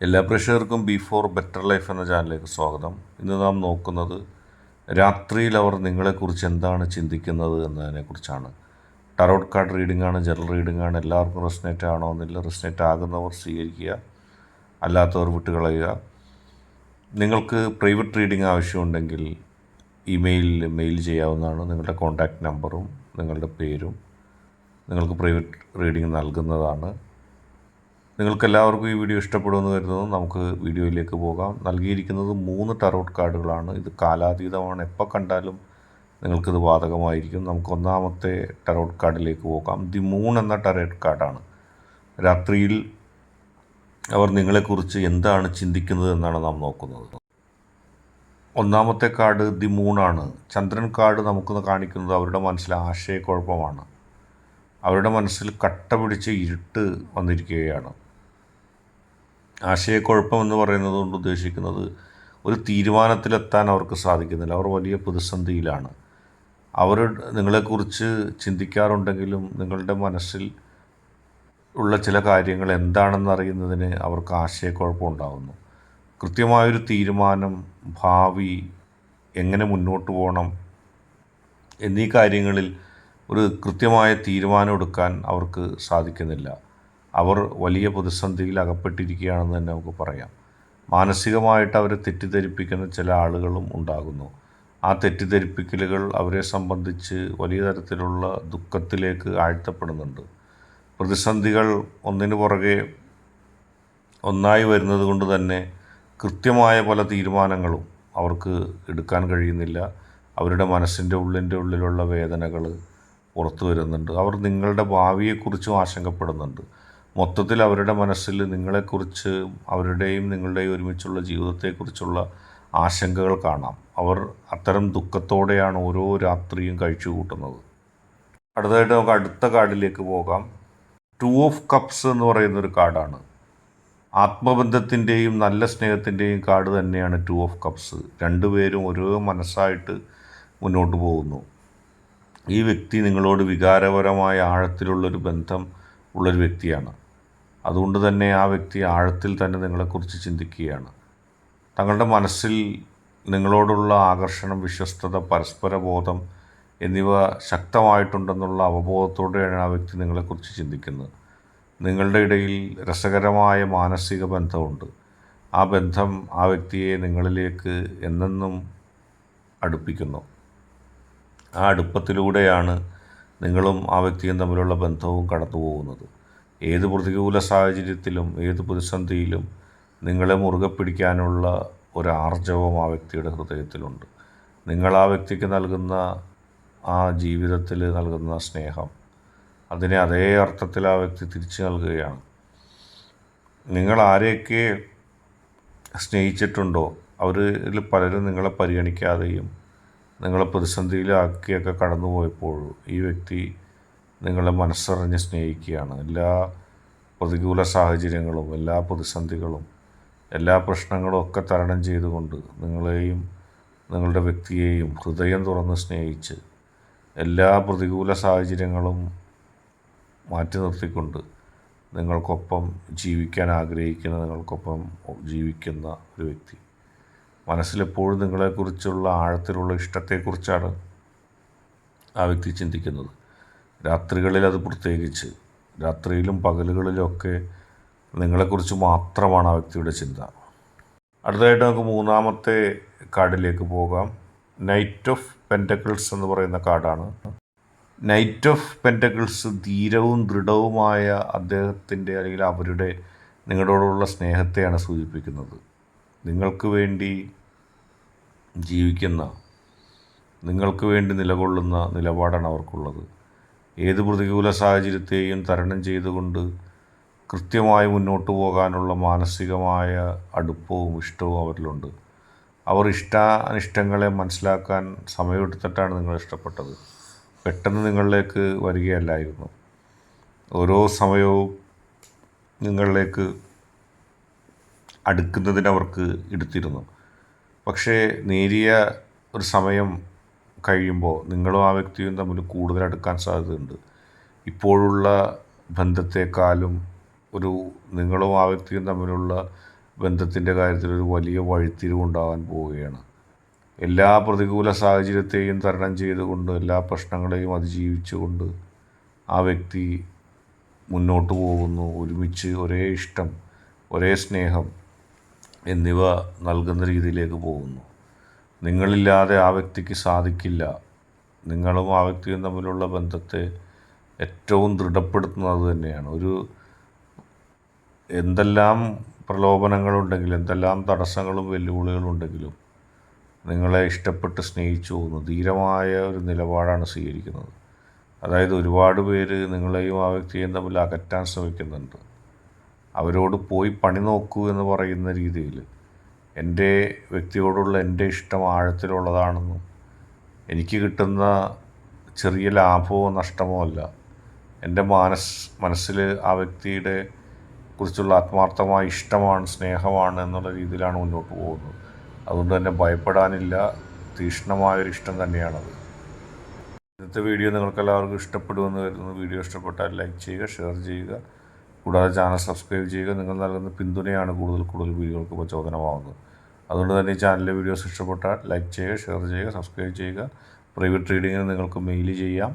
എല്ലാ പ്രേക്ഷകർക്കും before better life എന്ന ചാനലിലേക്ക് സ്വാഗതം. ഇന്ന് നാം നോക്കുന്നത് രാത്രിയിൽ അവർ നിങ്ങളെക്കുറിച്ച് എന്താണ് ചിന്തിക്കുന്നത് എന്നതിനെക്കുറിച്ചാണ്. ടാരോട്ട് കാർഡ് റീഡിംഗ് ആണ്, ജനറൽ റീഡിംഗ് ആണ്. എല്ലാവർക്കും റെസനേറ്റ് ആണോന്നില്ല. റെസനേറ്റ് ആകുന്നവർ സ്വീകരിക്കുക, അല്ലാത്തവർ വിട്ടുകളയുക. നിങ്ങൾക്ക് പ്രൈവറ്റ് റീഡിംഗ് ആവശ്യമുണ്ടെങ്കിൽ ഇമെയിലിൽ മെയിൽ ചെയ്യാവുന്നതാണ്. നിങ്ങളുടെ കോൺടാക്റ്റ് നമ്പറും നിങ്ങളുടെ പേരും നിങ്ങൾക്ക് പ്രൈവറ്റ് റീഡിംഗ് നൽകുന്നതാണ്. നിങ്ങൾക്കെല്ലാവർക്കും ഈ വീഡിയോ ഇഷ്ടപ്പെടുമെന്ന് കരുതുന്നു. നമുക്ക് വീഡിയോയിലേക്ക് പോകാം. നൽകിയിരിക്കുന്നത് 3 ടാരോട്ട് കാർഡുകളാണ്. ഇത് കാലാതീതമാണ്. എപ്പോൾ കണ്ടാലും നിങ്ങൾക്കിത് ബാധകമായിരിക്കും. നമുക്ക് ഒന്നാമത്തെ ടാരോട്ട് കാർഡിലേക്ക് പോകാം. ദി മൂൺ എന്ന ടാരോട്ട് കാർഡാണ്. രാത്രിയിൽ അവർ നിങ്ങളെക്കുറിച്ച് എന്താണ് ചിന്തിക്കുന്നത് എന്നാണ് നാം നോക്കുന്നത്. ഒന്നാമത്തെ കാർഡ് ദി മൂണാണ്. ചന്ദ്രൻ കാർഡ് നമുക്ക് കാണിക്കുന്നത് അവരുടെ മനസ്സിലെ ആശയക്കുഴപ്പമാണ്. അവരുടെ മനസ്സിൽ കട്ട പിടിച്ച് ഇരുട്ട് വന്നിരിക്കുകയാണ്. ആശയക്കുഴപ്പം എന്ന് പറയുന്നത് കൊണ്ട് ഉദ്ദേശിക്കുന്നത് ഒരു തീരുമാനത്തിലെത്താൻ അവർക്ക് സാധിക്കുന്നില്ല. അവർ വലിയ പ്രതിസന്ധിയിലാണ്. അവർ നിങ്ങളെക്കുറിച്ച് ചിന്തിക്കാറുണ്ടെങ്കിലും നിങ്ങളുടെ മനസ്സിൽ ഉള്ള ചില കാര്യങ്ങൾ എന്താണെന്നറിയുന്നതിന് അവർക്ക് ആശയക്കുഴപ്പം ഉണ്ടാകുന്നു. കൃത്യമായൊരു തീരുമാനം, ഭാവി എങ്ങനെ മുന്നോട്ട് പോകണം എന്നീ കാര്യങ്ങളിൽ ഒരു കൃത്യമായ തീരുമാനം എടുക്കാൻ അവർക്ക് സാധിക്കുന്നില്ല. അവർ വലിയ പ്രതിസന്ധിയിൽ അകപ്പെട്ടിരിക്കുകയാണെന്ന് തന്നെ നമുക്ക് പറയാം. മാനസികമായിട്ട് അവരെ തെറ്റിദ്ധരിപ്പിക്കുന്ന ചില ആളുകളും ഉണ്ടാകുന്നു. ആ തെറ്റിദ്ധരിപ്പിക്കലുകൾ അവരെ സംബന്ധിച്ച് വലിയ തരത്തിലുള്ള ദുഃഖത്തിലേക്ക് ആഴ്ത്തപ്പെടുന്നുണ്ട്. പ്രതിസന്ധികൾ ഒന്നിനു പുറകെ ഒന്നായി വരുന്നത് കൊണ്ട് തന്നെ കൃത്യമായ പല തീരുമാനങ്ങളും അവർക്ക് എടുക്കാൻ കഴിയുന്നില്ല. അവരുടെ മനസ്സിൻ്റെ ഉള്ളിലുള്ള വേദനകൾ പുറത്തു വരുന്നുണ്ട്. അവർ നിങ്ങളുടെ ഭാവിയെക്കുറിച്ചും ആശങ്കപ്പെടുന്നുണ്ട്. മൊത്തത്തിൽ അവരുടെ മനസ്സിൽ നിങ്ങളെക്കുറിച്ച്, അവരുടെയും നിങ്ങളുടെയും ഒരുമിച്ചുള്ള ജീവിതത്തെക്കുറിച്ചുള്ള ആശങ്കകൾ കാണാം. അവർ അത്തരം ദുഃഖത്തോടെയാണ് ഓരോ രാത്രിയും കഴിച്ചു കൂട്ടുന്നത്. അടുത്തതായിട്ട് നമുക്ക് അടുത്ത കാർഡിലേക്ക് പോകാം. 2 ഓഫ് കപ്സ് എന്ന് പറയുന്നൊരു കാർഡാണ്. ആത്മബന്ധത്തിൻ്റെയും നല്ല സ്നേഹത്തിൻ്റെയും കാർഡ് തന്നെയാണ് 2 ഓഫ് കപ്സ്. രണ്ടുപേരും ഓരോ മനസ്സായിട്ട് മുന്നോട്ട് പോകുന്നു. ഈ വ്യക്തി നിങ്ങളോട് വികാരപരമായ ആഴത്തിലുള്ളൊരു ബന്ധം ഉള്ളൊരു വ്യക്തിയാണ്. അതുകൊണ്ട് തന്നെ ആ വ്യക്തി ആഴത്തിൽ തന്നെ നിങ്ങളെക്കുറിച്ച് ചിന്തിക്കുകയാണ്. തങ്ങളുടെ മനസ്സിൽ നിങ്ങളോടുള്ള ആകർഷണം, വിശ്വസ്തത, പരസ്പര ബോധം എന്നിവ ശക്തമായിട്ടുണ്ടെന്നുള്ള അവബോധത്തോടെയാണ് ആ വ്യക്തി നിങ്ങളെക്കുറിച്ച് ചിന്തിക്കുന്നത്. നിങ്ങളുടെ ഇടയിൽ രസകരമായ മാനസിക ബന്ധമുണ്ട്. ആ ബന്ധം ആ വ്യക്തിയെ നിങ്ങളിലേക്ക് എന്നെന്നും അടുപ്പിക്കുന്നു. ആ അടുപ്പത്തിലൂടെയാണ് നിങ്ങളും ആ വ്യക്തിയും തമ്മിലുള്ള ബന്ധവും കടന്നു പോകുന്നത്. ഏത് പ്രതികൂല സാഹചര്യത്തിലും ഏത് പ്രതിസന്ധിയിലും നിങ്ങളെ മുറുകെ പിടിക്കാനുള്ള ഒരാർജവം ആ വ്യക്തിയുടെ ഹൃദയത്തിലുണ്ട്. നിങ്ങൾ ആ വ്യക്തിക്ക് നൽകുന്ന ആ ജീവിതത്തിൽ നൽകുന്ന സ്നേഹം, അതിനെ അതേ അർത്ഥത്തിൽ ആ വ്യക്തി തിരിച്ചു നൽകുകയാണ്. നിങ്ങൾ ആരെയൊക്കെ സ്നേഹിച്ചിട്ടുണ്ടോ അവരിൽ പലരും നിങ്ങളെ പരിഗണിക്കാതെയും നിങ്ങളെ പ്രതിസന്ധിയിലാക്കിയൊക്കെ കടന്നുപോയപ്പോഴും ഈ വ്യക്തി നിങ്ങളെ മനസ്സറിഞ്ഞ് സ്നേഹിക്കുകയാണ്. എല്ലാ പ്രതികൂല സാഹചര്യങ്ങളും, എല്ലാ പ്രതിസന്ധികളും, എല്ലാ പ്രശ്നങ്ങളും ഒക്കെ തരണം ചെയ്തുകൊണ്ട് നിങ്ങളെയും നിങ്ങളുടെ വ്യക്തിയെയും ഹൃദയം തുറന്ന് സ്നേഹിച്ച് എല്ലാ പ്രതികൂല സാഹചര്യങ്ങളും മാറ്റി നിർത്തിക്കൊണ്ട് നിങ്ങൾക്കൊപ്പം ജീവിക്കാൻ ആഗ്രഹിക്കുന്ന, നിങ്ങൾക്കൊപ്പം ജീവിക്കുന്ന ഒരു വ്യക്തി. മനസ്സിലെപ്പോഴും നിങ്ങളെക്കുറിച്ചുള്ള ആഴത്തിലുള്ള ഇഷ്ടത്തെക്കുറിച്ചാണ് ആ വ്യക്തി ചിന്തിക്കുന്നത്. രാത്രികളിൽ അത് പ്രത്യേകിച്ച്, രാത്രിയിലും പകലുകളിലൊക്കെ നിങ്ങളെക്കുറിച്ച് മാത്രമാണ് ആ വ്യക്തിയുടെ ചിന്ത. അടുത്തതായിട്ട് നമുക്ക് മൂന്നാമത്തെ കാർഡിലേക്ക് പോകാം. നൈറ്റ് ഓഫ് പെൻറ്റക്കിൾസ് എന്ന് പറയുന്ന കാർഡാണ്. നൈറ്റ് ഓഫ് പെൻറ്റക്കിൾസ് ധീരവും ദൃഢവുമായ അദ്ദേഹത്തിൻ്റെ അല്ലെങ്കിൽ അവരുടെ നിങ്ങളോടുള്ള സ്നേഹത്തെയാണ് സൂചിപ്പിക്കുന്നത്. നിങ്ങൾക്ക് വേണ്ടി ജീവിക്കുന്ന, നിങ്ങൾക്ക് വേണ്ടി നിലകൊള്ളുന്ന നിലപാടാണ് അവർക്കുള്ളത്. ഏത് പ്രതികൂല സാഹചര്യത്തെയും തരണം ചെയ്തുകൊണ്ട് കൃത്യമായി മുന്നോട്ട് പോകാനുള്ള മാനസികമായ അടുപ്പവും ഇഷ്ടവും അവരിലുണ്ട്. അവർ ഇഷ്ടാനിഷ്ടങ്ങളെ മനസ്സിലാക്കാൻ സമയമെടുത്തിട്ടാണ് നിങ്ങൾ ഇഷ്ടപ്പെട്ടത്. പെട്ടെന്ന് നിങ്ങളിലേക്ക് വരികയല്ലായിരുന്നു. ഓരോ സമയവും നിങ്ങളിലേക്ക് അടുക്കുന്നതിന് അവർക്ക് എടുത്തിരുന്നു. പക്ഷേ നേരിയ ഒരു സമയം കഴിയുമ്പോൾ നിങ്ങളും ആ വ്യക്തിയും തമ്മിൽ കൂടുതൽ അടുക്കാൻ സാധ്യതയുണ്ട്. ഇപ്പോഴുള്ള ബന്ധത്തെക്കാളും നിങ്ങളും ആ വ്യക്തിയും തമ്മിലുള്ള ബന്ധത്തിൻ്റെ കാര്യത്തിൽ ഒരു വലിയ വഴിത്തിരിവുണ്ടാകാൻ പോവുകയാണ്. എല്ലാ പ്രതികൂല സാഹചര്യത്തെയും തരണം ചെയ്തുകൊണ്ട്, എല്ലാ പ്രശ്നങ്ങളെയും അതിജീവിച്ചുകൊണ്ട് ആ വ്യക്തി മുന്നോട്ട് പോകുന്നു. ഒരുമിച്ച് ഒരേ ഇഷ്ടം, ഒരേ സ്നേഹം എന്നിവ നൽകുന്ന രീതിയിലേക്ക് പോകുന്നു. നിങ്ങളില്ലാതെ ആ വ്യക്തിക്ക് സാധിക്കില്ല. നിങ്ങളും ആ വ്യക്തിയും തമ്മിലുള്ള ബന്ധത്തെ ഏറ്റവും ദൃഢപ്പെടുത്തുന്നത് തന്നെയാണ്. എന്തെല്ലാം പ്രലോഭനങ്ങളുണ്ടെങ്കിലും, എന്തെല്ലാം തടസ്സങ്ങളും വെല്ലുവിളികളും ഉണ്ടെങ്കിലും നിങ്ങളെ ഇഷ്ടപ്പെട്ട് സ്നേഹിച്ചു പോകുന്നു. ധീരമായ ഒരു നിലപാടാണ് സ്വീകരിക്കുന്നത്. അതായത് ഒരുപാട് പേര് നിങ്ങളെയും ആ വ്യക്തിയെയും തമ്മിൽ അകറ്റാൻ ശ്രമിക്കുന്നുണ്ട്. അവരോട് പോയി പണി നോക്കൂ എന്ന് പറയുന്ന രീതിയിൽ എൻ്റെ വ്യക്തിയോടുള്ള എൻ്റെ ഇഷ്ടം ആഴത്തിലുള്ളതാണെന്നും എനിക്ക് കിട്ടുന്ന ചെറിയ ലാഭമോ നഷ്ടമോ അല്ല, എൻ്റെ മനസ്സിൽ ആ വ്യക്തിയുടെ കുറിച്ചുള്ള ആത്മാർത്ഥമായ ഇഷ്ടമാണ്, സ്നേഹമാണ് എന്നുള്ള രീതിയിലാണ് മുന്നോട്ട് പോകുന്നത്. അതുകൊണ്ട് തന്നെ ഭയപ്പെടാനില്ല. തീക്ഷ്ണമായൊരു ഇഷ്ടം തന്നെയാണത്. ഇന്നത്തെ വീഡിയോ നിങ്ങൾക്കെല്ലാവർക്കും ഇഷ്ടപ്പെടുമെന്ന് കരുതുന്നു. വീഡിയോ ഇഷ്ടപ്പെട്ടാൽ ലൈക്ക് ചെയ്യുക, ഷെയർ ചെയ്യുക, കൂടാതെ ചാനൽ സബ്സ്ക്രൈബ് ചെയ്യുക. നിങ്ങൾ നൽകുന്ന പിന്തുണയാണ് കൂടുതൽ വീഡിയോകൾക്ക് പ്രചോദനമാകുന്നത്. അതുകൊണ്ട് തന്നെ ഈ ചാനലിലെ വീഡിയോസ് ഇഷ്ടപ്പെട്ടാൽ ലൈക്ക് ചെയ്യുക, ഷെയർ ചെയ്യുക, സബ്സ്ക്രൈബ് ചെയ്യുക. പ്രൈവറ്റ് റീഡിങ്ങിന് നിങ്ങൾക്ക് മെയിൽ ചെയ്യാം.